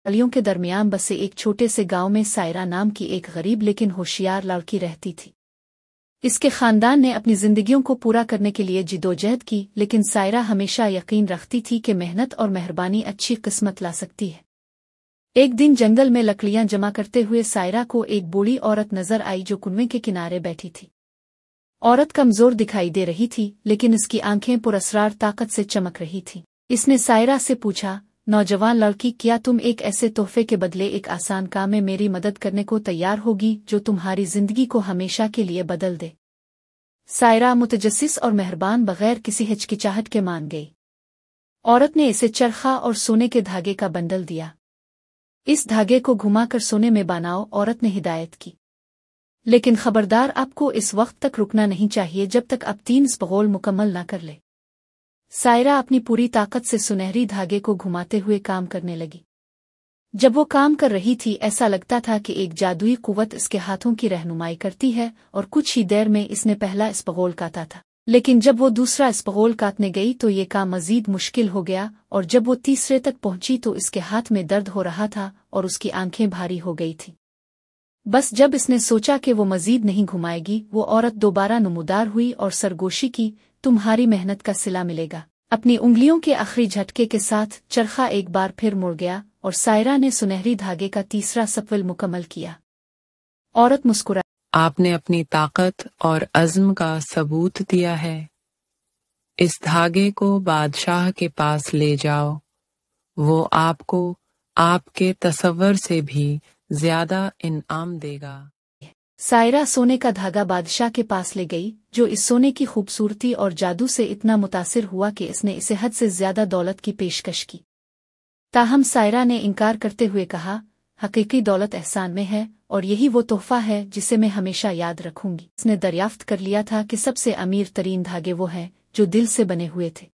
गलियों के दरमियान बसे एक छोटे से गांव में सायरा नाम की एक गरीब लेकिन होशियार लड़की रहती थी। इसके खानदान ने अपनी जिंदगियों को पूरा करने के लिए जिदोजहद की, लेकिन सायरा हमेशा यकीन रखती थी कि मेहनत और मेहरबानी अच्छी किस्मत ला सकती है। एक दिन जंगल में लकड़ियां जमा करते हुए सायरा को एक बूढ़ी औरत नजर आई जो कुएं के किनारे बैठी थी। औरत कमजोर दिखाई दे रही थी, लेकिन इसकी आंखें पुरअसरार ताकत से चमक रही थीं। इसने सायरा से पूछा, नौजवान लड़की, क्या तुम एक ऐसे तोहफे के बदले एक आसान काम में मेरी मदद करने को तैयार होगी जो तुम्हारी जिंदगी को हमेशा के लिए बदल दे? सायरा मुतजस्सिस और मेहरबान बगैर किसी हिचकिचाहट के मान गई। औरत ने इसे चरखा और सोने के धागे का बंडल दिया। इस धागे को घुमाकर सोने में बनाओ, औरत ने हिदायत की। लेकिन खबरदार, आपको इस वक्त तक रुकना नहीं चाहिए जब तक आप 3 स्पगोल मुकम्मल न कर ले। सायरा अपनी पूरी ताकत से सुनहरी धागे को घुमाते हुए काम करने लगी। जब वो काम कर रही थी, ऐसा लगता था कि एक जादुई कुव्वत इसके हाथों की रहनुमाई करती है, और कुछ ही देर में इसने पहला स्पगोल काटा था। लेकिन जब वो दूसरा स्पगोल काटने गई तो ये काम मजीद मुश्किल हो गया, और जब वो तीसरे तक पहुंची तो इसके हाथ में दर्द हो रहा था और उसकी आंखें भारी हो गई थीं। बस जब इसने सोचा कि वो मजीद नहीं घुमाएगी, वो औरत दोबारा नमूदार हुई और सरगोशी की, तुम्हारी मेहनत का सिला मिलेगा। अपनी उंगलियों के आखिरी झटके के साथ चरखा एक बार फिर मुड़ गया और सायरा ने सुनहरी धागे का तीसरा सफल मुकम्मल किया। औरत मुस्कुराई, आपने अपनी ताकत और अज़्म का सबूत दिया है। इस धागे को बादशाह के पास ले जाओ, वो आपको आपके तसव्वुर से भी ज्यादा इनाम देगा। सायरा सोने का धागा बादशाह के पास ले गई, जो इस सोने की खूबसूरती और जादू से इतना मुतासिर हुआ कि इसने इसे हद से ज्यादा दौलत की पेशकश की। ताहम सायरा ने इनकार करते हुए कहा, हकीकी दौलत एहसान में है, और यही वो तोहफा है जिसे मैं हमेशा याद रखूंगी। इसने दरियाफ्त कर लिया था कि सबसे अमीर तरीन धागे वो हैं जो दिल से बने हुए थे।